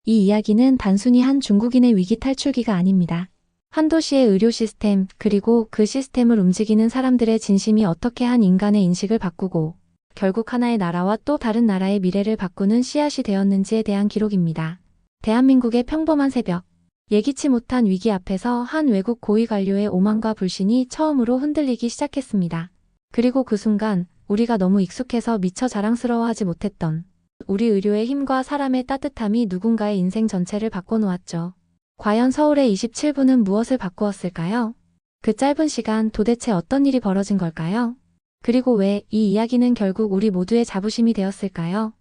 이 이야기는 단순히 한 중국인의 위기 탈출기가 아닙니다. 한 도시의 의료 시스템, 그리고 그 시스템을 움직이는 사람들의 진심이 어떻게 한 인간의 인식을 바꾸고 결국 하나의 나라와 또 다른 나라의 미래를 바꾸는 씨앗이 되었는지에 대한 기록입니다. 대한민국의 평범한 새벽. 예기치 못한 위기 앞에서 한 외국 고위 관료의 오만과 불신이 처음으로 흔들리기 시작했습니다. 그리고 그 순간 우리가 너무 익숙해서 미처 자랑스러워하지 못했던 우리 의료의 힘과 사람의 따뜻함이 누군가의 인생 전체를 바꿔놓았죠. 과연 서울의 27분은 무엇을 바꾸었을까요? 그 짧은 시간 도대체 어떤 일이 벌어진 걸까요? 그리고 왜 이 이야기는 결국 우리 모두의 자부심이 되었을까요?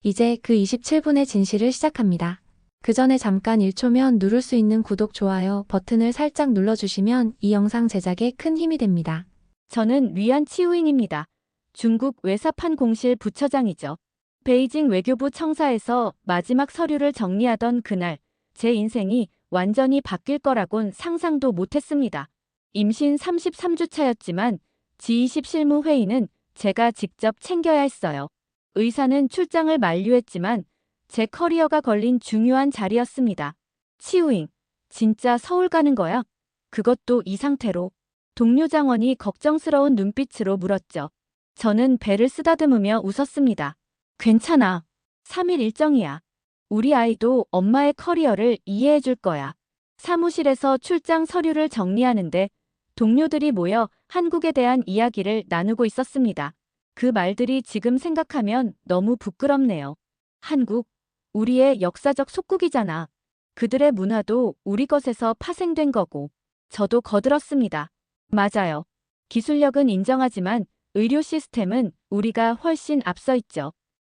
이제 그 27분의 진실을 시작합니다. 그 전에 잠깐 1초면 누를 수 있는 구독, 좋아요 버튼을 살짝 눌러주시면 이 영상 제작에 큰 힘이 됩니다. 저는 위안 치우잉입니다. 중국 외사판 공실 부처장이죠. 베이징 외교부 청사에서 마지막 서류를 정리하던 그날, 제 인생이 완전히 바뀔 거라곤 상상도 못했습니다. 임신 33주 차였지만 G20 실무회의는 제가 직접 챙겨야 했어요. 의사는 출장을 만류했지만 제 커리어가 걸린 중요한 자리였습니다. 치우잉, 진짜 서울 가는 거야? 그것도 이 상태로. 동료 장원이 걱정스러운 눈빛으로 물었죠. 저는 배를 쓰다듬으며 웃었습니다. 괜찮아. 3일 일정이야. 우리 아이도 엄마의 커리어를 이해해 줄 거야. 사무실에서 출장 서류를 정리하는데 동료들이 모여 한국에 대한 이야기를 나누고 있었습니다. 그 말들이 지금 생각하면 너무 부끄럽네요. 한국, 우리의 역사적 속국이잖아. 그들의 문화도 우리 것에서 파생된 거고. 저도 거들었습니다. 맞아요. 기술력은 인정하지만 의료 시스템은 우리가 훨씬 앞서 있죠.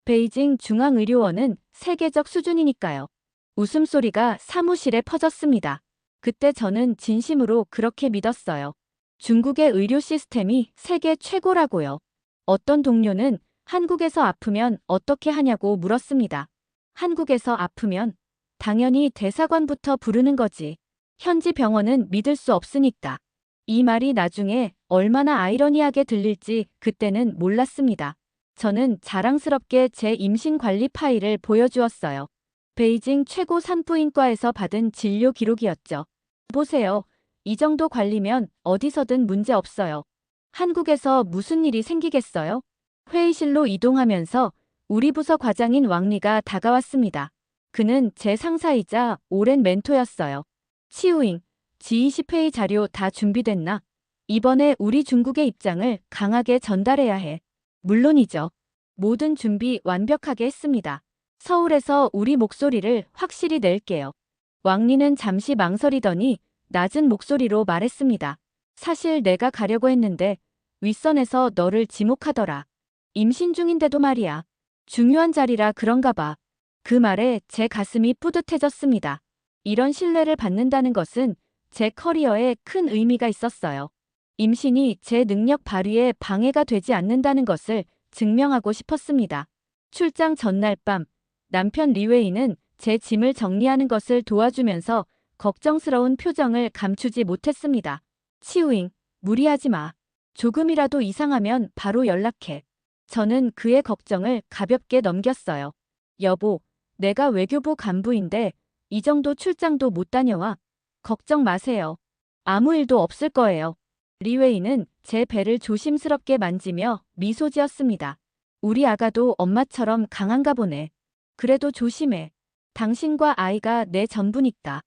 베이징 중앙의료원은 세계적 수준이니까요. 웃음소리가 사무실에 퍼졌습니다. 그때 저는 진심으로 그렇게 믿었어요. 중국의 의료 시스템이 세계 최고라고요. 어떤 동료는 한국에서 아프면 어떻게 하냐고 물었습니다. 한국에서 아프면 당연히 대사관부터 부르는 거지. 현지 병원은 믿을 수 없으니까. 이 말이 나중에 얼마나 아이러니하게 들릴지 그때는 몰랐습니다. 저는 자랑스럽게 제 임신 관리 파일을 보여주었어요. 베이징 최고 산부인과에서 받은 진료 기록이었죠. 보세요. 이 정도 관리면 어디서든 문제 없어요. 한국에서 무슨 일이 생기겠어요? 회의실로 이동하면서 우리 부서 과장인 왕리가 다가왔습니다. 그는 제 상사이자 오랜 멘토였어요. 치우잉, G20 회의 자료 다 준비됐나? 이번에 우리 중국의 입장을 강하게 전달해야 해. 물론이죠. 모든 준비 완벽하게 했습니다. 서울에서 우리 목소리를 확실히 낼게요. 왕리는 잠시 망설이더니 낮은 목소리로 말했습니다. 사실 내가 가려고 했는데 윗선에서 너를 지목하더라. 임신 중인데도 말이야. 중요한 자리라 그런가 봐. 그 말에 제 가슴이 뿌듯해졌습니다. 이런 신뢰를 받는다는 것은 제 커리어에 큰 의미가 있었어요. 임신이 제 능력 발휘에 방해가 되지 않는다는 것을 증명하고 싶었습니다. 출장 전날 밤, 남편 리웨이는 제 짐을 정리하는 것을 도와주면서 걱정스러운 표정을 감추지 못했습니다. 치우잉, 무리하지 마. 조금이라도 이상하면 바로 연락해. 저는 그의 걱정을 가볍게 넘겼어요. 여보, 내가 외교부 간부인데 이 정도 출장도 못 다녀와. 걱정 마세요. 아무 일도 없을 거예요. 리웨이는 제 배를 조심스럽게 만지며 미소 지었습니다. 우리 아가도 엄마처럼 강한가 보네. 그래도 조심해. 당신과 아이가 내 전부니까.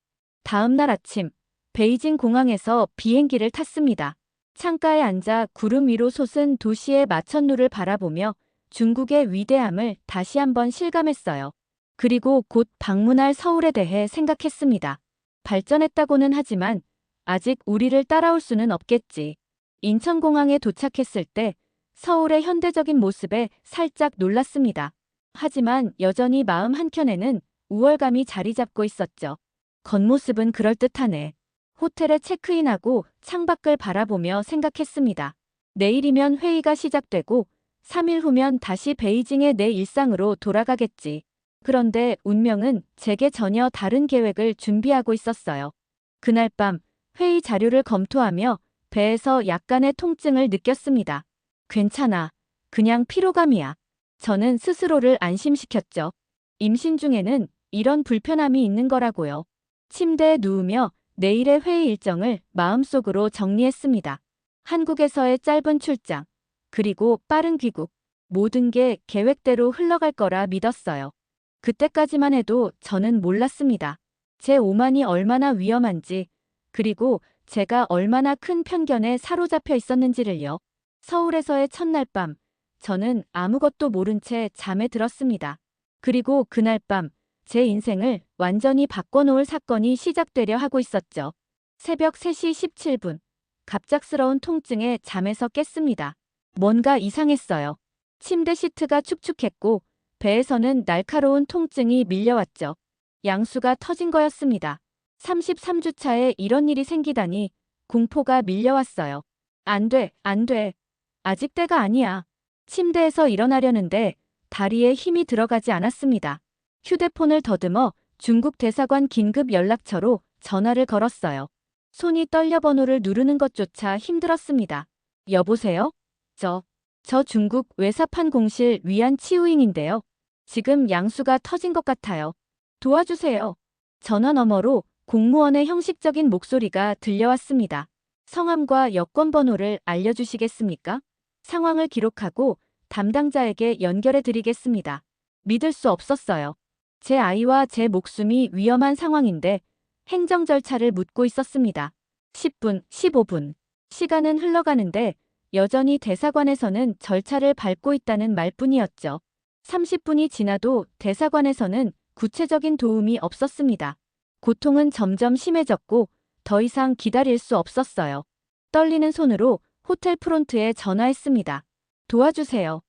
다음 날 아침, 베이징 공항에서 비행기를 탔습니다. 창가에 앉아 구름 위로 솟은 도시의 마천루를 바라보며 중국의 위대함을 다시 한번 실감했어요. 그리고 곧 방문할 서울에 대해 생각했습니다. 발전했다고는 하지만 아직 우리를 따라올 수는 없겠지. 인천공항에 도착했을 때 서울의 현대적인 모습에 살짝 놀랐습니다. 하지만 여전히 마음 한켠에는 우월감이 자리 잡고 있었죠. 겉모습은 그럴듯하네. 호텔에 체크인하고 창밖을 바라보며 생각했습니다. 내일이면 회의가 시작되고 3일 후면 다시 베이징의 내 일상으로 돌아가겠지. 그런데 운명은 제게 전혀 다른 계획을 준비하고 있었어요. 그날 밤 회의 자료를 검토하며 배에서 약간의 통증을 느꼈습니다. 괜찮아. 그냥 피로감이야. 저는 스스로를 안심시켰죠. 임신 중에는 이런 불편함이 있는 거라고요. 침대에 누우며 내일의 회의 일정을 마음속으로 정리했습니다. 한국에서의 짧은 출장, 그리고 빠른 귀국, 모든 게 계획대로 흘러갈 거라 믿었어요. 그때까지만 해도 저는 몰랐습니다. 제 오만이 얼마나 위험한지, 그리고 제가 얼마나 큰 편견에 사로잡혀 있었는지를요. 서울에서의 첫날 밤, 저는 아무것도 모른 채 잠에 들었습니다. 그리고 그날 밤, 제 인생을 완전히 바꿔놓을 사건이 시작되려 하고 있었죠. 새벽 3시 17분, 갑작스러운 통증에 잠에서 깼습니다. 뭔가 이상했어요. 침대 시트가 축축했고 배에서는 날카로운 통증이 밀려왔죠. 양수가 터진 거였습니다. 33주차에 이런 일이 생기다니 공포가 밀려왔어요. 안 돼, 안 돼. 아직 때가 아니야. 침대에서 일어나려는데 다리에 힘이 들어가지 않았습니다. 휴대폰을 더듬어 중국 대사관 긴급 연락처로 전화를 걸었어요. 손이 떨려 번호를 누르는 것조차 힘들었습니다. 여보세요? 저 중국 외사판 공실 위안 치우잉인데요. 지금 양수가 터진 것 같아요. 도와주세요. 전화 너머로 공무원의 형식적인 목소리가 들려왔습니다. 성함과 여권 번호를 알려주시겠습니까? 상황을 기록하고 담당자에게 연결해 드리겠습니다. 믿을 수 없었어요. 제 아이와 제 목숨이 위험한 상황인데 행정 절차를 묻고 있었습니다. 10분, 15분. 시간은 흘러가는데 여전히 대사관에서는 절차를 밟고 있다는 말뿐이었죠. 30분이 지나도 대사관에서는 구체적인 도움이 없었습니다. 고통은 점점 심해졌고 더 이상 기다릴 수 없었어요. 떨리는 손으로 호텔 프론트에 전화했습니다. 도와주세요.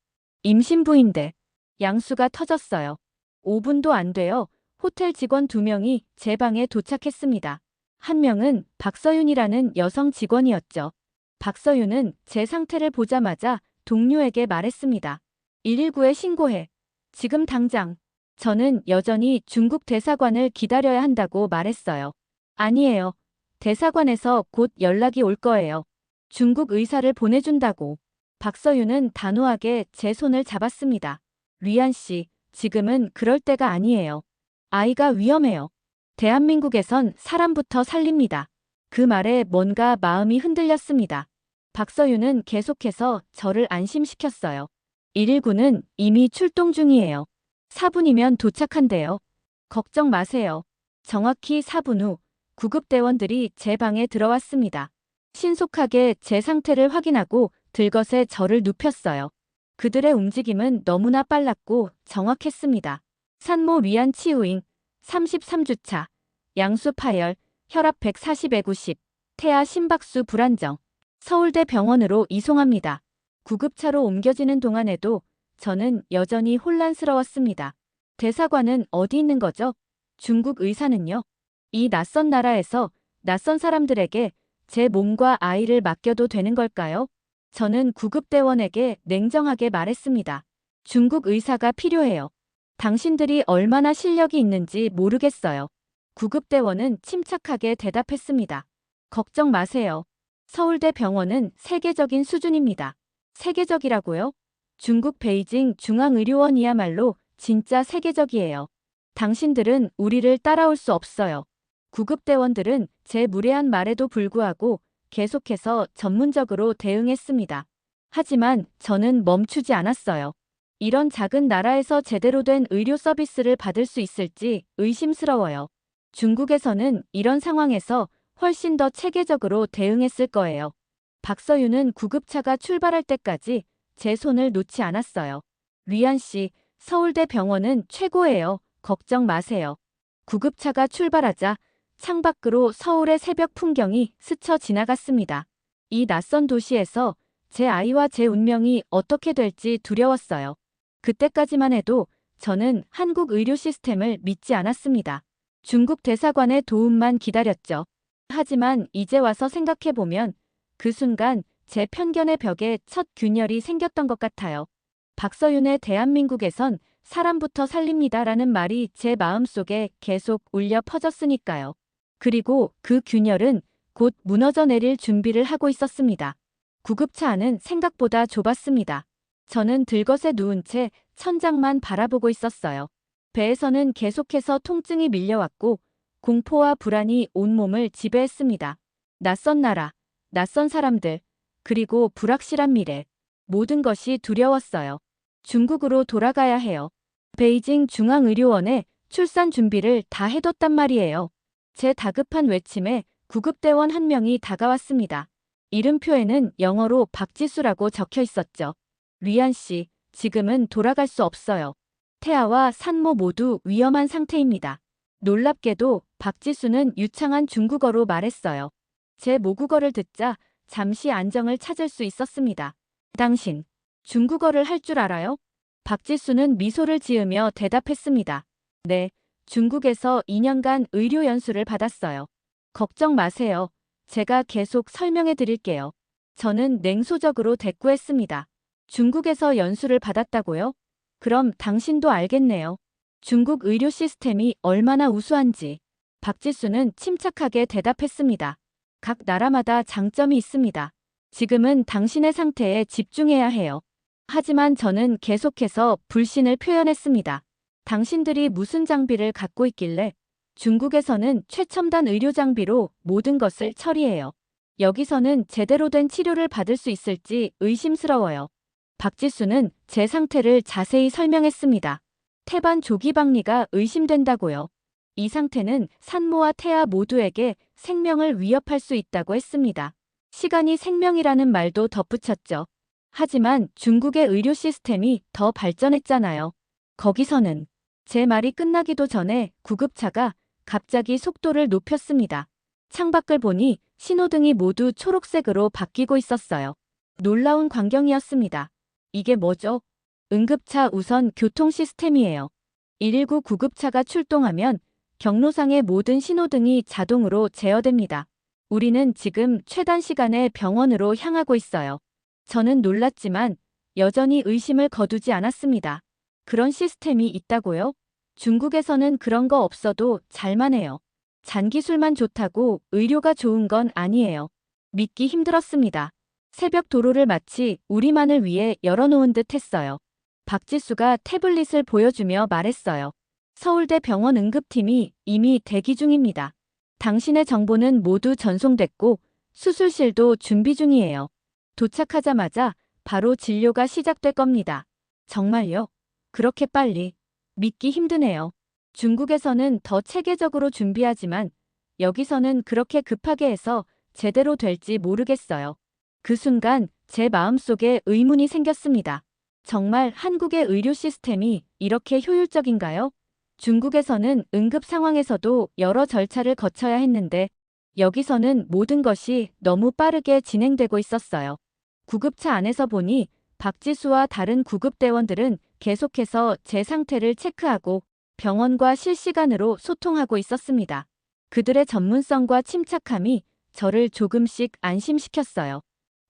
임신부인데 양수가 터졌어요. 5분도 안 돼요. 호텔 직원 2명이 제 방에 도착했습니다. 한 명은 박서윤이라는 여성 직원이었죠. 박서윤은 제 상태를 보자마자 동료에게 말했습니다. 119에 신고해. 지금 당장. 저는 여전히 중국 대사관을 기다려야 한다고 말했어요. 아니에요. 대사관에서 곧 연락이 올 거예요. 중국 의사를 보내준다고. 박서윤은 단호하게 제 손을 잡았습니다. 리안 씨, 지금은 그럴 때가 아니에요. 아이가 위험해요. 대한민국에선 사람부터 살립니다. 그 말에 뭔가 마음이 흔들렸습니다. 박서윤은 계속해서 저를 안심시켰어요. 119는 이미 출동 중이에요. 4분이면 도착한대요. 걱정 마세요. 정확히 4분 후 구급대원들이 제 방에 들어왔습니다. 신속하게 제 상태를 확인하고 들것에 저를 눕혔어요. 그들의 움직임은 너무나 빨랐고 정확했습니다. 산모 위안 치우잉, 33주차, 양수 파열, 혈압 140/150, 태아 심박수 불안정, 서울대 병원으로 이송합니다. 구급차로 옮겨지는 동안에도 저는 여전히 혼란스러웠습니다. 대사관은 어디 있는 거죠? 중국 의사는요? 이 낯선 나라에서 낯선 사람들에게 제 몸과 아이를 맡겨도 되는 걸까요? 저는 구급대원에게 냉정하게 말했습니다. 중국 의사가 필요해요. 당신들이 얼마나 실력이 있는지 모르겠어요. 구급대원은 침착하게 대답했습니다. 걱정 마세요. 서울대 병원은 세계적인 수준입니다. 세계적이라고요? 중국 베이징 중앙의료원이야말로 진짜 세계적이에요. 당신들은 우리를 따라올 수 없어요. 구급대원들은 제 무례한 말에도 불구하고 계속해서 전문적으로 대응했습니다. 하지만 저는 멈추지 않았어요. 이런 작은 나라에서 제대로 된 의료 서비스를 받을 수 있을지 의심스러워요. 중국에서는 이런 상황에서 훨씬 더 체계적으로 대응했을 거예요. 박서윤은 구급차가 출발할 때까지 제 손을 놓지 않았어요. 리안 씨, 서울대 병원은 최고예요. 걱정 마세요. 구급차가 출발하자 창밖으로 서울의 새벽 풍경이 스쳐 지나갔습니다. 이 낯선 도시에서 제 아이와 제 운명이 어떻게 될지 두려웠어요. 그때까지만 해도 저는 한국 의료 시스템을 믿지 않았습니다. 중국 대사관의 도움만 기다렸죠. 하지만 이제 와서 생각해보면 그 순간 제 편견의 벽에 첫 균열이 생겼던 것 같아요. 박서윤의 대한민국에선 사람부터 살립니다라는 말이 제 마음속에 계속 울려 퍼졌으니까요. 그리고 그 균열은 곧 무너져 내릴 준비를 하고 있었습니다. 구급차 안은 생각보다 좁았습니다. 저는 들것에 누운 채 천장만 바라보고 있었어요. 배에서는 계속해서 통증이 밀려왔고 공포와 불안이 온몸을 지배했습니다. 낯선 나라, 낯선 사람들, 그리고 불확실한 미래. 모든 것이 두려웠어요. 중국으로 돌아가야 해요. 베이징 중앙의료원에 출산 준비를 다 해뒀단 말이에요. 제 다급한 외침에 구급대원 한 명이 다가왔습니다. 이름표에는 영어로 박지수라고 적혀 있었죠. 리안 씨, 지금은 돌아갈 수 없어요. 태아와 산모 모두 위험한 상태입니다. 놀랍게도 박지수는 유창한 중국어로 말했어요. 제 모국어를 듣자 잠시 안정을 찾을 수 있었습니다. 당신, 중국어를 할 줄 알아요? 박지수는 미소를 지으며 대답했습니다. 네, 중국에서 2년간 의료 연수를 받았어요. 걱정 마세요. 제가 계속 설명해 드릴게요. 저는 냉소적으로 대꾸했습니다. 중국에서 연수를 받았다고요? 그럼 당신도 알겠네요. 중국 의료 시스템이 얼마나 우수한지. 박지수는 침착하게 대답했습니다. 각 나라마다 장점이 있습니다. 지금은 당신의 상태에 집중해야 해요. 하지만 저는 계속해서 불신을 표현했습니다. 당신들이 무슨 장비를 갖고 있길래 중국에서는 최첨단 의료 장비로 모든 것을 처리해요. 여기서는 제대로 된 치료를 받을 수 있을지 의심스러워요. 박지수는 제 상태를 자세히 설명했습니다. 태반 조기박리가 의심된다고요. 이 상태는 산모와 태아 모두에게 생명을 위협할 수 있다고 했습니다. 시간이 생명이라는 말도 덧붙였죠. 하지만 중국의 의료 시스템이 더 발전했잖아요. 거기서는 제 말이 끝나기도 전에 구급차가 갑자기 속도를 높였습니다. 창밖을 보니 신호등이 모두 초록색으로 바뀌고 있었어요. 놀라운 광경이었습니다. 이게 뭐죠? 응급차 우선 교통 시스템이에요. 119 구급차가 출동하면 경로상의 모든 신호등이 자동으로 제어됩니다. 우리는 지금 최단 시간에 병원으로 향하고 있어요. 저는 놀랐지만 여전히 의심을 거두지 않았습니다. 그런 시스템이 있다고요? 중국에서는 그런 거 없어도 잘만 해요. 잔기술만 좋다고 의료가 좋은 건 아니에요. 믿기 힘들었습니다. 새벽 도로를 마치 우리만을 위해 열어놓은 듯 했어요. 박지수가 태블릿을 보여주며 말했어요. 서울대 병원 응급팀이 이미 대기 중입니다. 당신의 정보는 모두 전송됐고 수술실도 준비 중이에요. 도착하자마자 바로 진료가 시작될 겁니다. 정말요? 그렇게 빨리? 믿기 힘드네요. 중국에서는 더 체계적으로 준비하지만 여기서는 그렇게 급하게 해서 제대로 될지 모르겠어요. 그 순간 제 마음속에 의문이 생겼습니다. 정말 한국의 의료 시스템이 이렇게 효율적인가요? 중국에서는 응급 상황에서도 여러 절차를 거쳐야 했는데 여기서는 모든 것이 너무 빠르게 진행되고 있었어요. 구급차 안에서 보니 박지수와 다른 구급대원들은 계속해서 제 상태를 체크하고 병원과 실시간으로 소통하고 있었습니다. 그들의 전문성과 침착함이 저를 조금씩 안심시켰어요.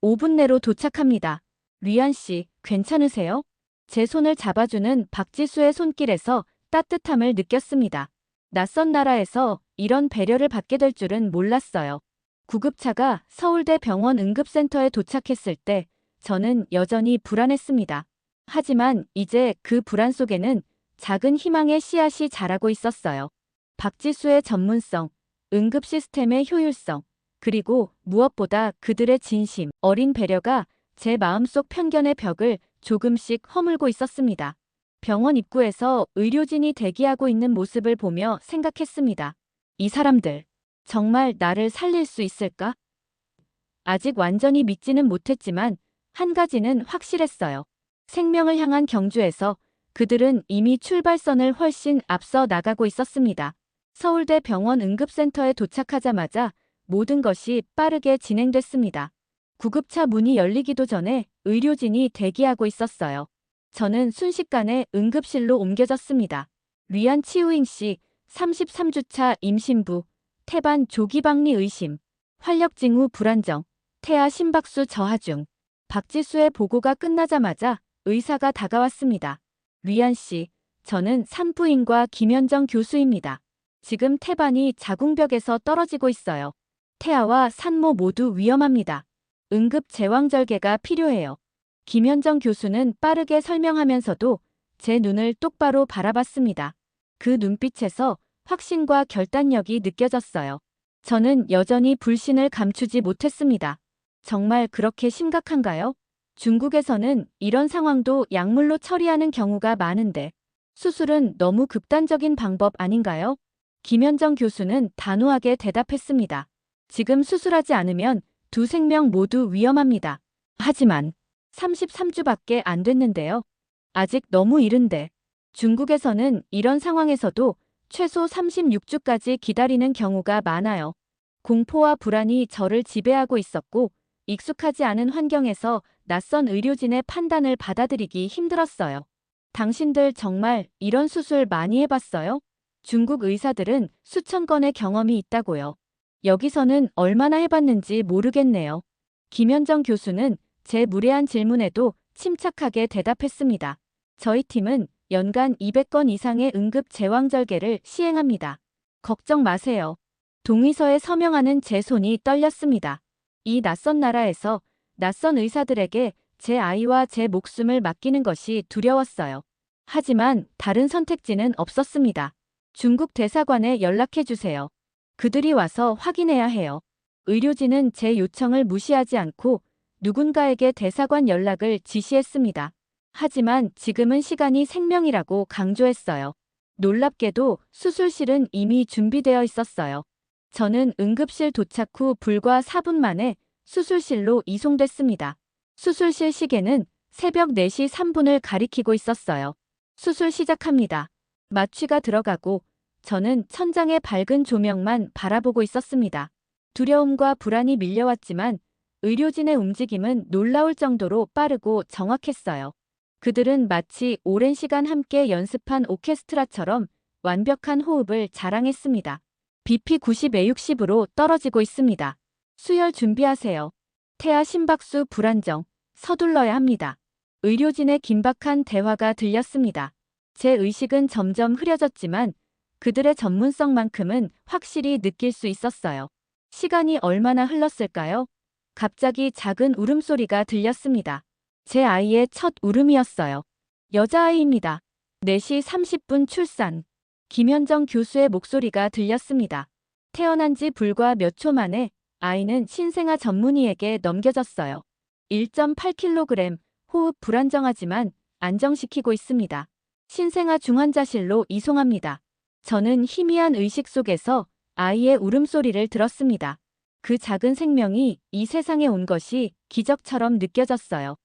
5분 내로 도착합니다. 리안 씨, 괜찮으세요? 제 손을 잡아주는 박지수의 손길에서 따뜻함을 느꼈습니다. 낯선 나라에서 이런 배려를 받게 될 줄은 몰랐어요. 구급차가 서울대 병원 응급센터에 도착했을 때 저는 여전히 불안했습니다. 하지만 이제 그 불안 속에는 작은 희망의 씨앗이 자라고 있었어요. 박지수의 전문성, 응급 시스템의 효율성, 그리고 무엇보다 그들의 진심, 어린 배려가 제 마음속 편견의 벽을 조금씩 허물고 있었습니다. 병원 입구에서 의료진이 대기하고 있는 모습을 보며 생각했습니다. 이 사람들, 정말 나를 살릴 수 있을까? 아직 완전히 믿지는 못했지만 한 가지는 확실했어요. 생명을 향한 경주에서 그들은 이미 출발선을 훨씬 앞서 나가고 있었습니다. 서울대 병원 응급센터에 도착하자마자 모든 것이 빠르게 진행됐습니다. 구급차 문이 열리기도 전에 의료진이 대기하고 있었어요. 저는 순식간에 응급실로 옮겨졌습니다. 리안 치우잉 씨, 33주차 임신부, 태반 조기박리 의심, 활력징후 불안정, 태아 심박수 저하 중. 박지수의 보고가 끝나자마자 의사가 다가왔습니다. 리안 씨, 저는 산부인과 김현정 교수입니다. 지금 태반이 자궁벽에서 떨어지고 있어요. 태아와 산모 모두 위험합니다. 응급 제왕절개가 필요해요. 김현정 교수는 빠르게 설명하면서도 제 눈을 똑바로 바라봤습니다. 그 눈빛에서 확신과 결단력이 느껴졌어요. 저는 여전히 불신을 감추지 못했습니다. 정말 그렇게 심각한가요? 중국에서는 이런 상황도 약물로 처리하는 경우가 많은데 수술은 너무 극단적인 방법 아닌가요? 김현정 교수는 단호하게 대답했습니다. 지금 수술하지 않으면 두 생명 모두 위험합니다. 하지만 33주밖에 안 됐는데요. 아직 너무 이른데. 중국에서는 이런 상황에서도 최소 36주까지 기다리는 경우가 많아요. 공포와 불안이 저를 지배하고 있었고 익숙하지 않은 환경에서 낯선 의료진의 판단을 받아들이기 힘들었어요. 당신들 정말 이런 수술 많이 해봤어요? 중국 의사들은 수천 건의 경험이 있다고요. 여기서는 얼마나 해봤는지 모르겠네요. 김현정 교수는 제 무례한 질문에도 침착하게 대답했습니다. 저희 팀은 연간 200건 이상의 응급 제왕절개를 시행합니다. 걱정 마세요. 동의서에 서명하는 제 손이 떨렸습니다. 이 낯선 나라에서 낯선 의사들에게 제 아이와 제 목숨을 맡기는 것이 두려웠어요. 하지만 다른 선택지는 없었습니다. 중국 대사관에 연락해 주세요. 그들이 와서 확인해야 해요. 의료진은 제 요청을 무시하지 않고 누군가에게 대사관 연락을 지시했습니다. 하지만 지금은 시간이 생명이라고 강조했어요. 놀랍게도 수술실은 이미 준비되어 있었어요. 저는 응급실 도착 후 불과 4분 만에 수술실로 이송됐습니다. 수술실 시계는 새벽 4시 3분을 가리키고 있었어요. 수술 시작합니다. 마취가 들어가고 저는 천장의 밝은 조명만 바라보고 있었습니다. 두려움과 불안이 밀려왔지만 의료진의 움직임은 놀라울 정도로 빠르고 정확했어요. 그들은 마치 오랜 시간 함께 연습한 오케스트라처럼 완벽한 호흡을 자랑했습니다. BP 90에 60으로 떨어지고 있습니다. 수혈 준비하세요. 태아 심박수 불안정. 서둘러야 합니다. 의료진의 긴박한 대화가 들렸습니다. 제 의식은 점점 흐려졌지만 그들의 전문성만큼은 확실히 느낄 수 있었어요. 시간이 얼마나 흘렀을까요? 갑자기 작은 울음소리가 들렸습니다. 제 아이의 첫 울음이었어요. 여자아이입니다. 4시 30분 출산. 김현정 교수의 목소리가 들렸습니다. 태어난 지 불과 몇 초 만에 아이는 신생아 전문의에게 넘겨졌어요. 1.8kg, 호흡 불안정하지만 안정시키고 있습니다. 신생아 중환자실로 이송합니다. 저는 희미한 의식 속에서 아이의 울음소리를 들었습니다. 그 작은 생명이 이 세상에 온 것이 기적처럼 느껴졌어요.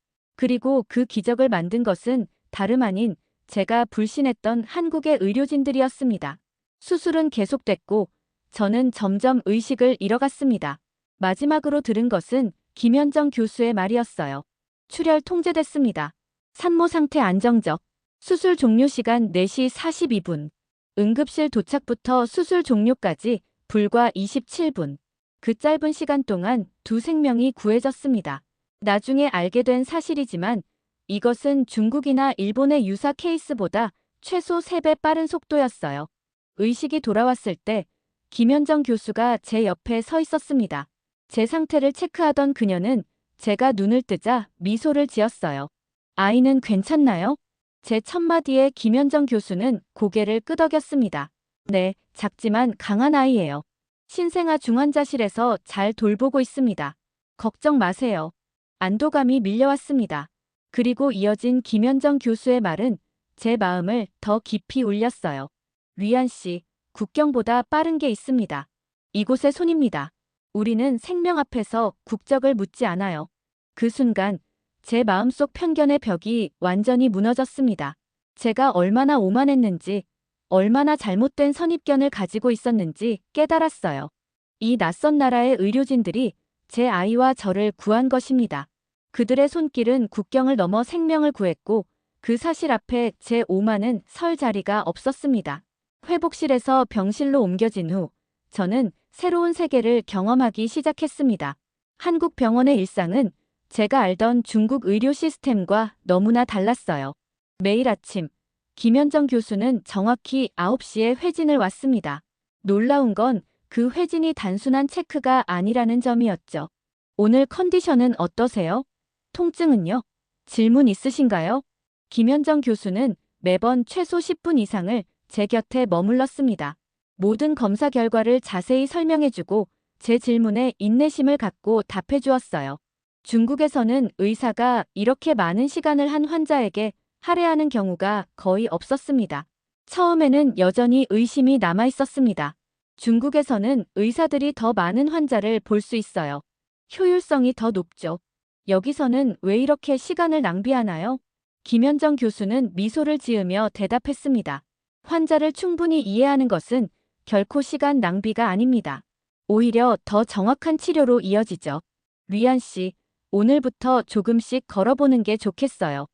그리고 그 기적을 만든 것은 다름 아닌 제가 불신했던 한국의 의료진들이었습니다. 수술은 계속됐고 저는 점점 의식을 잃어갔습니다. 마지막으로 들은 것은 김현정 교수의 말이었어요. 출혈 통제됐습니다. 산모 상태 안정적. 수술 종료 시간 4시 42분. 응급실 도착부터 수술 종료까지 불과 27분. 그 짧은 시간 동안 두 생명이 구해졌습니다. 나중에 알게 된 사실이지만 이것은 중국이나 일본의 유사 케이스보다 최소 3배 빠른 속도였어요. 의식이 돌아왔을 때 김현정 교수가 제 옆에 서 있었습니다. 제 상태를 체크하던 그녀는 제가 눈을 뜨자 미소를 지었어요. 아이는 괜찮나요? 제 첫마디에 김현정 교수는 고개를 끄덕였습니다. 네, 작지만 강한 아이예요. 신생아 중환자실에서 잘 돌보고 있습니다. 걱정 마세요. 안도감이 밀려왔습니다. 그리고 이어진 김현정 교수의 말은 제 마음을 더 깊이 울렸어요. 리안 씨, 국경보다 빠른 게 있습니다. 이곳의 손입니다. 우리는 생명 앞에서 국적을 묻지 않아요. 그 순간 제 마음속 편견의 벽이 완전히 무너졌습니다. 제가 얼마나 오만했는지, 얼마나 잘못된 선입견을 가지고 있었는지 깨달았어요. 이 낯선 나라의 의료진들이 제 아이와 저를 구한 것입니다. 그들의 손길은 국경을 넘어 생명을 구했고 그 사실 앞에 제 오만은 설 자리가 없었습니다. 회복실에서 병실로 옮겨진 후 저는 새로운 세계를 경험하기 시작했습니다. 한국 병원의 일상은 제가 알던 중국 의료 시스템과 너무나 달랐어요. 매일 아침 김현정 교수는 정확히 9시에 회진을 왔습니다. 놀라운 건 그 회진이 단순한 체크가 아니라는 점이었죠. 오늘 컨디션은 어떠세요? 통증은요? 질문 있으신가요? 김현정 교수는 매번 최소 10분 이상을 제 곁에 머물렀습니다. 모든 검사 결과를 자세히 설명해주고 제 질문에 인내심을 갖고 답해주었어요. 중국에서는 의사가 이렇게 많은 시간을 한 환자에게 할애하는 경우가 거의 없었습니다. 처음에는 여전히 의심이 남아 있었습니다. 중국에서는 의사들이 더 많은 환자를 볼 수 있어요. 효율성이 더 높죠. 여기서는 왜 이렇게 시간을 낭비하나요? 김현정 교수는 미소를 지으며 대답했습니다. 환자를 충분히 이해하는 것은 결코 시간 낭비가 아닙니다. 오히려 더 정확한 치료로 이어지죠. 류안 씨, 오늘부터 조금씩 걸어보는 게 좋겠어요.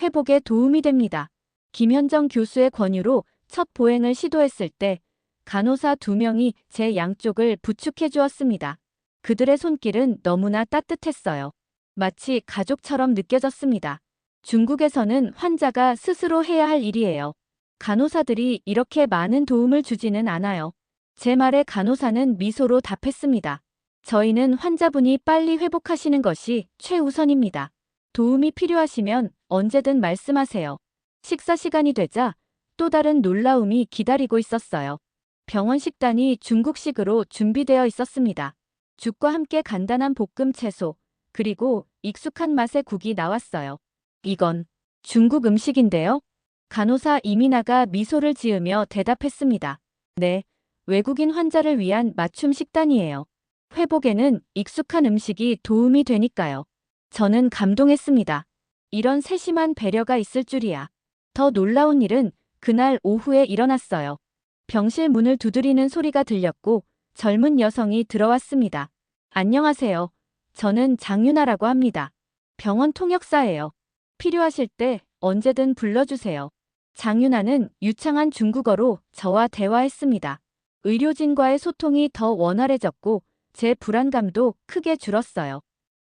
회복에 도움이 됩니다. 김현정 교수의 권유로 첫 보행을 시도했을 때 간호사 2명이 제 양쪽을 부축해 주었습니다. 그들의 손길은 너무나 따뜻했어요. 마치 가족처럼 느껴졌습니다. 중국에서는 환자가 스스로 해야 할 일이에요. 간호사들이 이렇게 많은 도움을 주지는 않아요. 제 말에 간호사는 미소로 답했습니다. 저희는 환자분이 빨리 회복하시는 것이 최우선입니다. 도움이 필요하시면 언제든 말씀하세요. 식사 시간이 되자 또 다른 놀라움이 기다리고 있었어요. 병원 식단이 중국식으로 준비되어 있었습니다. 죽과 함께 간단한 볶음 채소, 그리고 익숙한 맛의 국이 나왔어요. 이건 중국 음식인데요? 간호사 이민아가 미소를 지으며 대답했습니다. 네, 외국인 환자를 위한 맞춤 식단이에요. 회복에는 익숙한 음식이 도움이 되니까요. 저는 감동했습니다. 이런 세심한 배려가 있을 줄이야. 더 놀라운 일은 그날 오후에 일어났어요. 병실 문을 두드리는 소리가 들렸고 젊은 여성이 들어왔습니다. 안녕하세요. 저는 장윤아라고 합니다. 병원 통역사예요. 필요하실 때 언제든 불러주세요. 장윤아는 유창한 중국어로 저와 대화했습니다. 의료진과의 소통이 더 원활해졌고 제 불안감도 크게 줄었어요.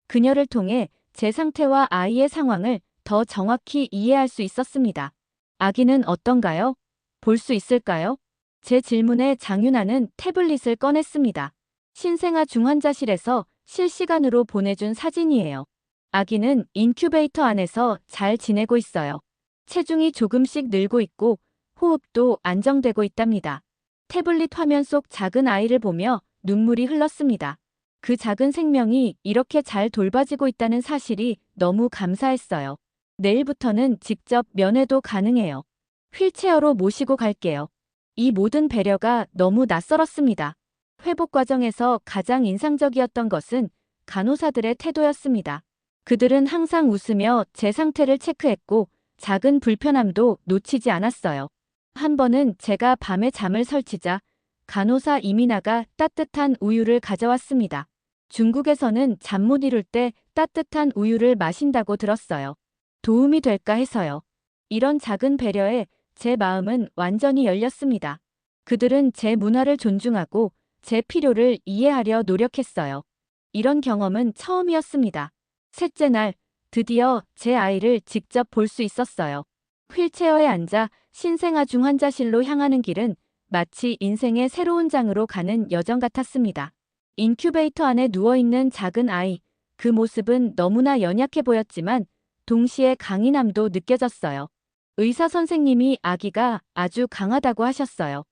그녀를 통해 제 상태와 아이의 상황을 더 정확히 이해할 수 있었습니다. 아기는 어떤가요? 볼 수 있을까요? 제 질문에 장윤아는 태블릿을 꺼냈습니다. 신생아 중환자실에서 실시간으로 보내준 사진이에요. 아기는 인큐베이터 안에서 잘 지내고 있어요. 체중이 조금씩 늘고 있고 호흡도 안정되고 있답니다. 태블릿 화면 속 작은 아이를 보며 눈물이 흘렀습니다. 그 작은 생명이 이렇게 잘 돌봐지고 있다는 사실이 너무 감사했어요. 내일부터는 직접 면회도 가능해요. 휠체어로 모시고 갈게요. 이 모든 배려가 너무 낯설었습니다. 회복 과정에서 가장 인상적이었던 것은 간호사들의 태도였습니다. 그들은 항상 웃으며 제 상태를 체크했고 작은 불편함도 놓치지 않았어요. 한 번은 제가 밤에 잠을 설치자 간호사 이민아가 따뜻한 우유를 가져왔습니다. 중국에서는 잠 못 이룰 때 따뜻한 우유를 마신다고 들었어요. 도움이 될까 해서요. 이런 작은 배려에 제 마음은 완전히 열렸습니다. 그들은 제 문화를 존중하고 제 필요를 이해하려 노력했어요. 이런 경험은 처음이었습니다. 셋째 날, 드디어 제 아이를 직접 볼 수 있었어요. 휠체어에 앉아 신생아 중환자실로 향하는 길은 마치 인생의 새로운 장으로 가는 여정 같았습니다. 인큐베이터 안에 누워있는 작은 아이, 그 모습은 너무나 연약해 보였지만 동시에 강인함도 느껴졌어요. 의사 선생님이 아기가 아주 강하다고 하셨어요.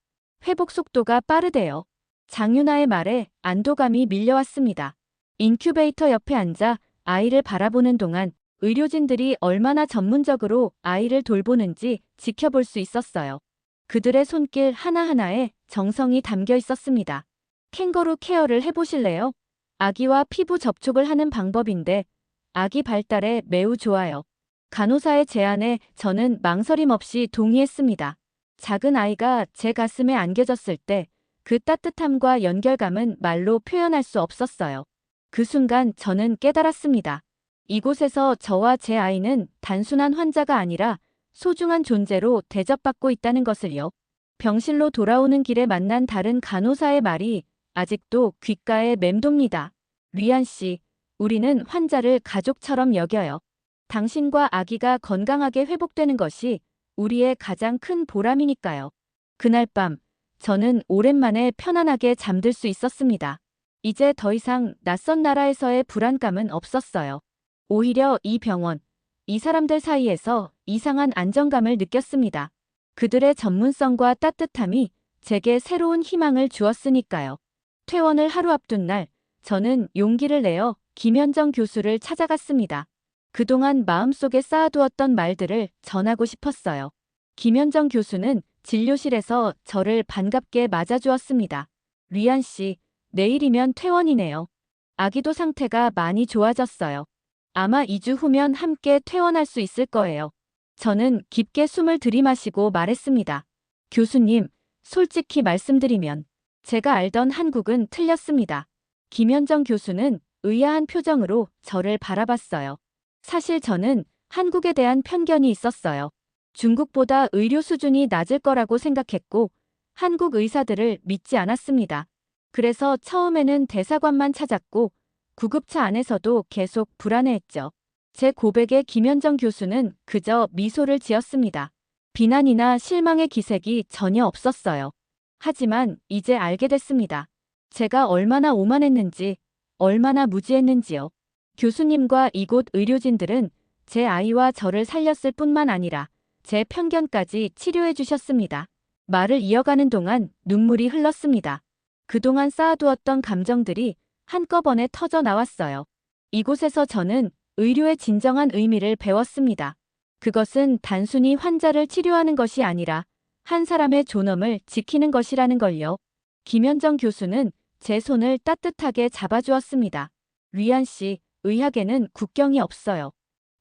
회복 속도가 빠르대요. 장윤아의 말에 안도감이 밀려왔습니다. 인큐베이터 옆에 앉아 아이를 바라보는 동안 의료진들이 얼마나 전문적으로 아이를 돌보는지 지켜볼 수 있었어요. 그들의 손길 하나하나에 정성이 담겨 있었습니다. 캥거루 케어를 해보실래요? 아기와 피부 접촉을 하는 방법인데 아기 발달에 매우 좋아요. 간호사의 제안에 저는 망설임 없이 동의했습니다. 작은 아이가 제 가슴에 안겨졌을 때 그 따뜻함과 연결감은 말로 표현할 수 없었어요. 그 순간 저는 깨달았습니다. 이곳에서 저와 제 아이는 단순한 환자가 아니라 소중한 존재로 대접받고 있다는 것을요. 병실로 돌아오는 길에 만난 다른 간호사의 말이 아직도 귓가에 맴돕니다. 류안 씨, 우리는 환자를 가족처럼 여겨요. 당신과 아기가 건강하게 회복되는 것이 우리의 가장 큰 보람이니까요. 그날 밤, 저는 오랜만에 편안하게 잠들 수 있었습니다. 이제 더 이상 낯선 나라에서의 불안감은 없었어요. 오히려 이 병원, 이 사람들 사이에서 이상한 안정감을 느꼈습니다. 그들의 전문성과 따뜻함이 제게 새로운 희망을 주었으니까요. 퇴원을 하루 앞둔 날, 저는 용기를 내어 김현정 교수를 찾아갔습니다. 그동안 마음속에 쌓아두었던 말들을 전하고 싶었어요. 김현정 교수는 진료실에서 저를 반갑게 맞아주었습니다. 리안 씨, 내일이면 퇴원이네요. 아기도 상태가 많이 좋아졌어요. 아마 2주 후면 함께 퇴원할 수 있을 거예요. 저는 깊게 숨을 들이마시고 말했습니다. 교수님, 솔직히 말씀드리면 제가 알던 한국은 틀렸습니다. 김현정 교수는 의아한 표정으로 저를 바라봤어요. 사실 저는 한국에 대한 편견이 있었어요. 중국보다 의료 수준이 낮을 거라고 생각했고 한국 의사들을 믿지 않았습니다. 그래서 처음에는 대사관만 찾았고 구급차 안에서도 계속 불안해했죠. 제 고백에 김현정 교수는 그저 미소를 지었습니다. 비난이나 실망의 기색이 전혀 없었어요. 하지만 이제 알게 됐습니다. 제가 얼마나 오만했는지, 얼마나 무지했는지요. 교수님과 이곳 의료진들은 제 아이와 저를 살렸을 뿐만 아니라 제 편견까지 치료해 주셨습니다. 말을 이어가는 동안 눈물이 흘렀습니다. 그동안 쌓아두었던 감정들이 한꺼번에 터져 나왔어요. 이곳에서 저는 의료의 진정한 의미를 배웠습니다. 그것은 단순히 환자를 치료하는 것이 아니라 한 사람의 존엄을 지키는 것이라는 걸요. 김현정 교수는 제 손을 따뜻하게 잡아주었습니다. 리안 씨, 의학에는 국경이 없어요.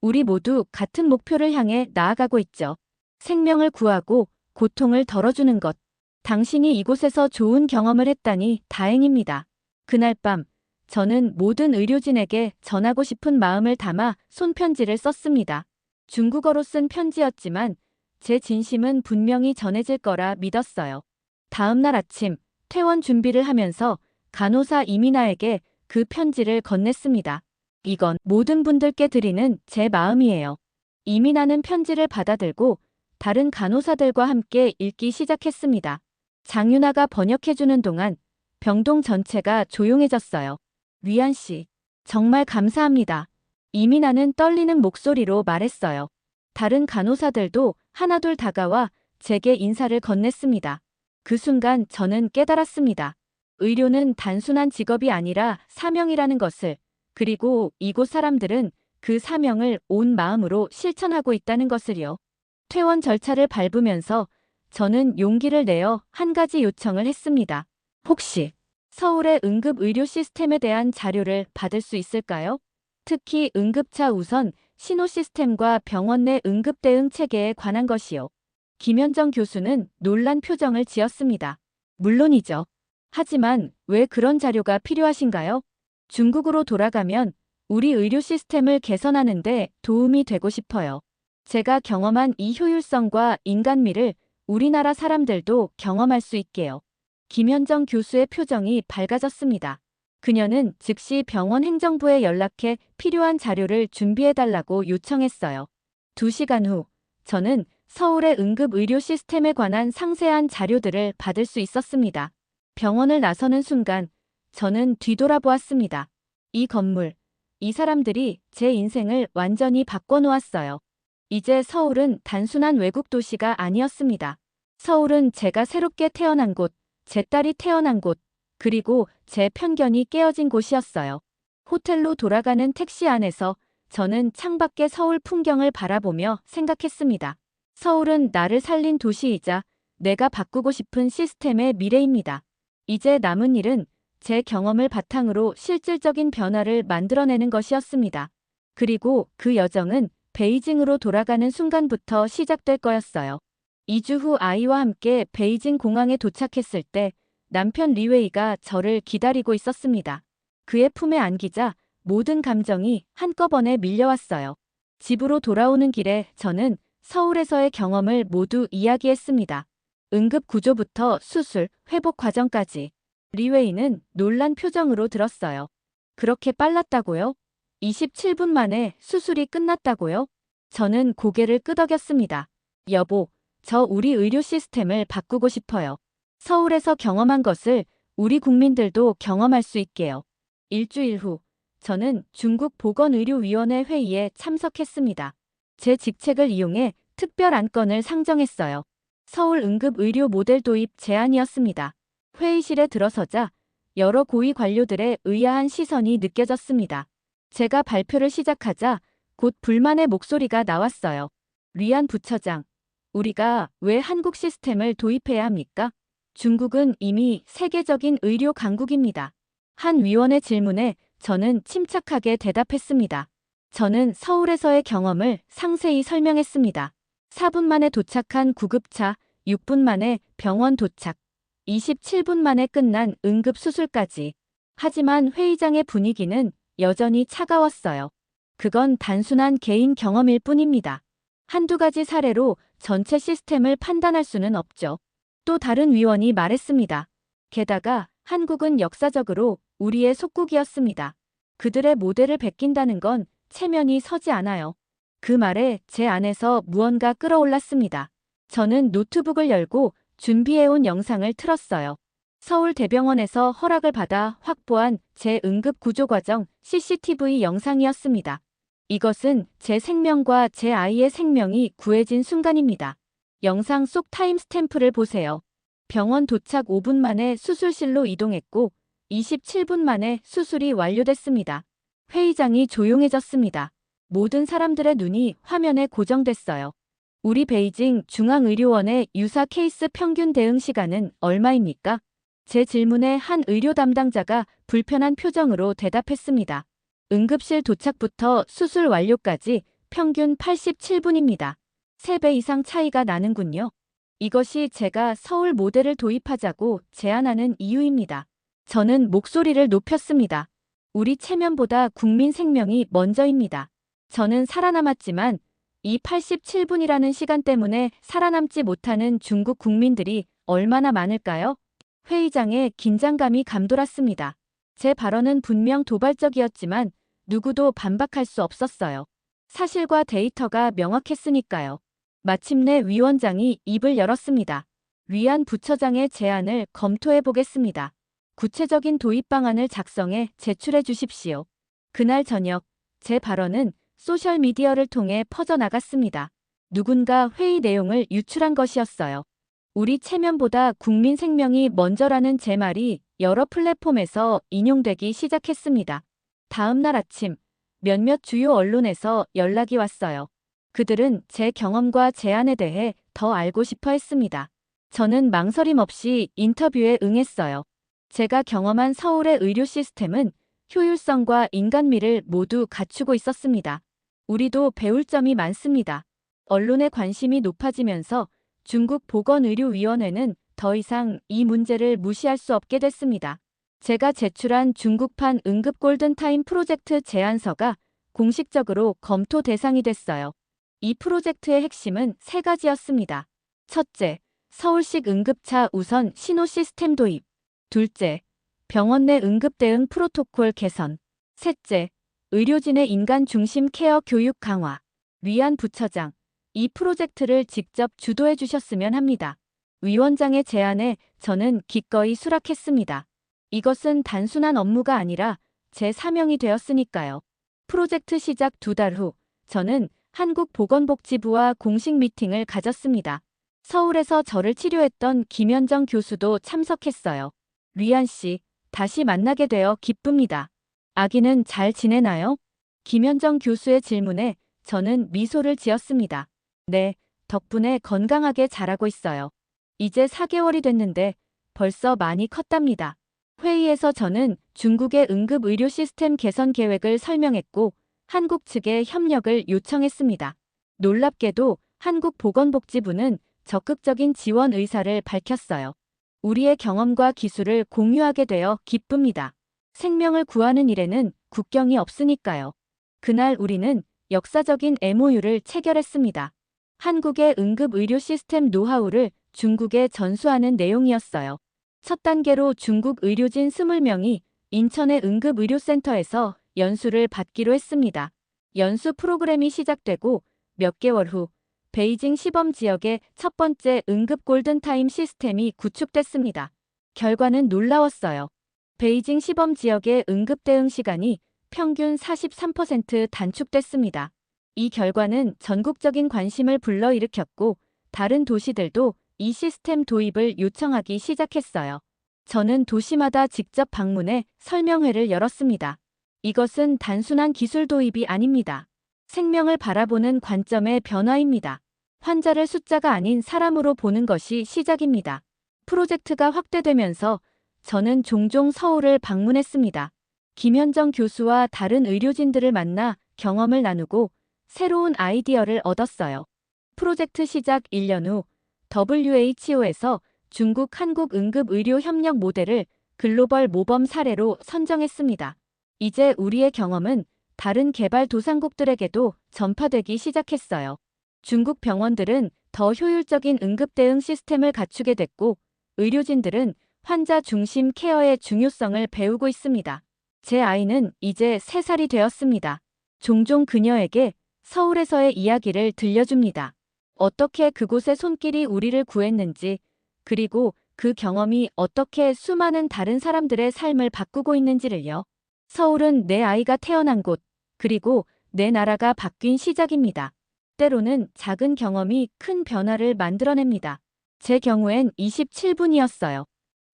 우리 모두 같은 목표를 향해 나아가고 있죠. 생명을 구하고 고통을 덜어주는 것. 당신이 이곳에서 좋은 경험을 했다니 다행입니다. 그날 밤, 저는 모든 의료진에게 전하고 싶은 마음을 담아 손편지를 썼습니다. 중국어로 쓴 편지였지만 제 진심은 분명히 전해질 거라 믿었어요. 다음 날 아침, 퇴원 준비를 하면서 간호사 이민아에게 그 편지를 건넸습니다. 이건 모든 분들께 드리는 제 마음이에요. 이민아는 편지를 받아들고 다른 간호사들과 함께 읽기 시작했습니다. 장윤아가 번역해주는 동안 병동 전체가 조용해졌어요. 리안 씨, 정말 감사합니다. 이민아는 떨리는 목소리로 말했어요. 다른 간호사들도 하나둘 다가와 제게 인사를 건넸습니다. 그 순간 저는 깨달았습니다. 의료는 단순한 직업이 아니라 사명이라는 것을, 그리고 이곳 사람들은 그 사명을 온 마음으로 실천하고 있다는 것을요. 퇴원 절차를 밟으면서 저는 용기를 내어 한 가지 요청을 했습니다. 혹시 서울의 응급의료 시스템에 대한 자료를 받을 수 있을까요? 특히 응급차 우선 신호 시스템과 병원 내 응급 대응 체계에 관한 것이요. 김현정 교수는 놀란 표정을 지었습니다. 물론이죠. 하지만 왜 그런 자료가 필요하신가요? 중국으로 돌아가면 우리 의료 시스템을 개선하는 데 도움이 되고 싶어요. 제가 경험한 이 효율성과 인간미를 우리나라 사람들도 경험할 수 있게요. 김현정 교수의 표정이 밝아졌습니다. 그녀는 즉시 병원 행정부에 연락해 필요한 자료를 준비해달라고 요청했어요. 2시간 후, 저는 서울의 응급의료 시스템에 관한 상세한 자료들을 받을 수 있었습니다. 병원을 나서는 순간, 저는 뒤돌아보았습니다. 이 건물, 이 사람들이 제 인생을 완전히 바꿔놓았어요. 이제 서울은 단순한 외국 도시가 아니었습니다. 서울은 제가 새롭게 태어난 곳, 제 딸이 태어난 곳, 그리고 제 편견이 깨어진 곳이었어요. 호텔로 돌아가는 택시 안에서 저는 창밖의 서울 풍경을 바라보며 생각했습니다. 서울은 나를 살린 도시이자 내가 바꾸고 싶은 시스템의 미래입니다. 이제 남은 일은 제 경험을 바탕으로 실질적인 변화를 만들어내는 것이었습니다. 그리고 그 여정은 베이징으로 돌아가는 순간부터 시작될 거였어요. 2주 후 아이와 함께 베이징 공항에 도착했을 때 남편 리웨이가 저를 기다리고 있었습니다. 그의 품에 안기자 모든 감정이 한꺼번에 밀려왔어요. 집으로 돌아오는 길에 저는 서울에서의 경험을 모두 이야기했습니다. 응급 구조부터 수술, 회복 과정까지. 리웨이는 놀란 표정으로 들었어요. 그렇게 빨랐다고요? 27분 만에 수술이 끝났다고요? 저는 고개를 끄덕였습니다. 여보, 저 우리 의료 시스템을 바꾸고 싶어요. 서울에서 경험한 것을 우리 국민들도 경험할 수 있게요. 일주일 후, 저는 중국 보건의료위원회 회의에 참석했습니다. 제 직책을 이용해 특별 안건을 상정했어요. 서울 응급의료 모델 도입 제안이었습니다. 회의실에 들어서자 여러 고위 관료들의 의아한 시선이 느껴졌습니다. 제가 발표를 시작하자 곧 불만의 목소리가 나왔어요. 리안 부처장, 우리가 왜 한국 시스템을 도입해야 합니까? 중국은 이미 세계적인 의료 강국입니다. 한 위원의 질문에 저는 침착하게 대답했습니다. 저는 서울에서의 경험을 상세히 설명했습니다. 4분 만에 도착한 구급차, 6분 만에 병원 도착, 27분 만에 끝난 응급수술까지. 하지만 회의장의 분위기는 여전히 차가웠어요. 그건 단순한 개인 경험일 뿐입니다. 한두 가지 사례로 전체 시스템을 판단할 수는 없죠. 또 다른 위원이 말했습니다. 게다가 한국은 역사적으로 우리의 속국이었습니다. 그들의 모델을 베낀다는 건 체면이 서지 않아요. 그 말에 제 안에서 무언가 끌어올랐습니다. 저는 노트북을 열고 준비해온 영상을 틀었어요. 서울대병원에서 허락을 받아 확보한 제 응급구조과정 CCTV 영상이었습니다. 이것은 제 생명과 제 아이의 생명이 구해진 순간입니다. 영상 속 타임스탬프를 보세요. 병원 도착 5분 만에 수술실로 이동했고 27분 만에 수술이 완료됐습니다. 회의장이 조용해졌습니다. 모든 사람들의 눈이 화면에 고정됐어요. 우리 베이징 중앙의료원의 유사 케이스 평균 대응 시간은 얼마입니까? 제 질문에 한 의료 담당자가 불편한 표정으로 대답했습니다. 응급실 도착부터 수술 완료까지 평균 87분입니다. 3배 이상 차이가 나는군요. 이것이 제가 서울 모델을 도입하자고 제안하는 이유입니다. 저는 목소리를 높였습니다. 우리 체면보다 국민 생명이 먼저입니다. 저는 살아남았지만 이 87분이라는 시간 때문에 살아남지 못하는 중국 국민들이 얼마나 많을까요? 회의장에 긴장감이 감돌았습니다. 제 발언은 분명 도발적이었지만 누구도 반박할 수 없었어요. 사실과 데이터가 명확했으니까요. 마침내 위원장이 입을 열었습니다. 위안 부처장의 제안을 검토해 보겠습니다. 구체적인 도입 방안을 작성해 제출해 주십시오. 그날 저녁 제 발언은 소셜미디어를 통해 퍼져나갔습니다. 누군가 회의 내용을 유출한 것이었어요. 우리 체면보다 국민 생명이 먼저라는 제 말이 여러 플랫폼에서 인용되기 시작했습니다. 다음 날 아침 몇몇 주요 언론에서 연락이 왔어요. 그들은 제 경험과 제안에 대해 더 알고 싶어 했습니다. 저는 망설임 없이 인터뷰에 응했어요. 제가 경험한 서울의 의료 시스템은 효율성과 인간미를 모두 갖추고 있었습니다. 우리도 배울 점이 많습니다. 언론의 관심이 높아지면서 중국 보건의료위원회는 더 이상 이 문제를 무시할 수 없게 됐습니다. 제가 제출한 중국판 응급 골든타임 프로젝트 제안서가 공식적으로 검토 대상이 됐어요. 이 프로젝트의 핵심은 3가지였습니다. 첫째, 서울식 응급차 우선 신호 시스템 도입. 둘째, 병원 내 응급 대응 프로토콜 개선. 셋째, 의료진의 인간 중심 케어 교육 강화. 위안 부처장, 이 프로젝트를 직접 주도해 주셨으면 합니다. 위원장의 제안에 저는 기꺼이 수락했습니다. 이것은 단순한 업무가 아니라 제 사명이 되었으니까요. 프로젝트 시작 2달 후, 저는 한국보건복지부와 공식 미팅을 가졌습니다. 서울에서 저를 치료했던 김현정 교수도 참석했어요. 리안 씨, 다시 만나게 되어 기쁩니다. 아기는 잘 지내나요? 김현정 교수의 질문에 저는 미소를 지었습니다. 네, 덕분에 건강하게 자라고 있어요. 이제 4개월이 됐는데 벌써 많이 컸답니다. 회의에서 저는 중국의 응급의료 시스템 개선 계획을 설명했고 한국 측에 협력을 요청했습니다. 놀랍게도 한국보건복지부는 적극적인 지원 의사를 밝혔어요. 우리의 경험과 기술을 공유하게 되어 기쁩니다. 생명을 구하는 일에는 국경이 없으니까요. 그날 우리는 역사적인 MOU를 체결했습니다. 한국의 응급의료 시스템 노하우를 중국에 전수하는 내용이었어요. 첫 단계로 중국 의료진 20명이 인천의 응급의료센터에서 연수를 받기로 했습니다. 연수 프로그램이 시작되고 몇 개월 후 베이징 시범 지역의 첫 번째 응급 골든타임 시스템이 구축됐습니다. 결과는 놀라웠어요. 베이징 시범 지역의 응급 대응 시간이 평균 43% 단축됐습니다. 이 결과는 전국적인 관심을 불러일으켰고 다른 도시들도 이 시스템 도입을 요청하기 시작했어요. 저는 도시마다 직접 방문해 설명회를 열었습니다. 이것은 단순한 기술 도입이 아닙니다. 생명을 바라보는 관점의 변화입니다. 환자를 숫자가 아닌 사람으로 보는 것이 시작입니다. 프로젝트가 확대되면서 저는 종종 서울을 방문했습니다. 김현정 교수와 다른 의료진들을 만나 경험을 나누고 새로운 아이디어를 얻었어요. 프로젝트 시작 1년 후 WHO에서 중국 한국 응급의료 협력 모델을 글로벌 모범 사례로 선정했습니다. 이제 우리의 경험은 다른 개발도상국들에게도 전파되기 시작했어요. 중국 병원들은 더 효율적인 응급 대응 시스템을 갖추게 됐고, 의료진들은 환자 중심 케어의 중요성을 배우고 있습니다. 제 아이는 이제 3살이 되었습니다. 종종 그녀에게 서울에서의 이야기를 들려줍니다. 어떻게 그곳의 손길이 우리를 구했는지, 그리고 그 경험이 어떻게 수많은 다른 사람들의 삶을 바꾸고 있는지를요. 서울은 내 아이가 태어난 곳, 그리고 내 나라가 바뀐 시작입니다. 때로는 작은 경험이 큰 변화를 만들어냅니다. 제 경우엔 27분이었어요.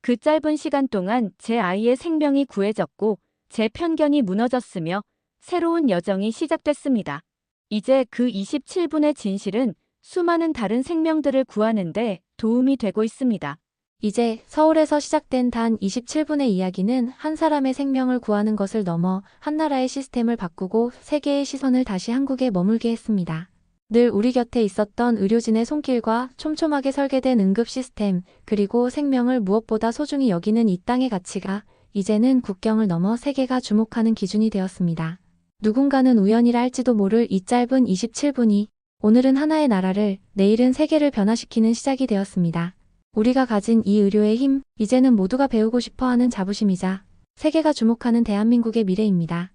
그 짧은 시간 동안 제 아이의 생명이 구해졌고, 제 편견이 무너졌으며 새로운 여정이 시작됐습니다. 이제 그 27분의 진실은 수많은 다른 생명들을 구하는데 도움이 되고 있습니다. 이제 서울에서 시작된 단 27분의 이야기는 한 사람의 생명을 구하는 것을 넘어 한 나라의 시스템을 바꾸고 세계의 시선을 다시 한국에 머물게 했습니다. 늘 우리 곁에 있었던 의료진의 손길과 촘촘하게 설계된 응급 시스템, 그리고 생명을 무엇보다 소중히 여기는 이 땅의 가치가 이제는 국경을 넘어 세계가 주목하는 기준이 되었습니다. 누군가는 우연이라 할지도 모를 이 짧은 27분이 오늘은 하나의 나라를, 내일은 세계를 변화시키는 시작이 되었습니다. 우리가 가진 이 의료의 힘, 이제는 모두가 배우고 싶어하는 자부심이자 세계가 주목하는 대한민국의 미래입니다.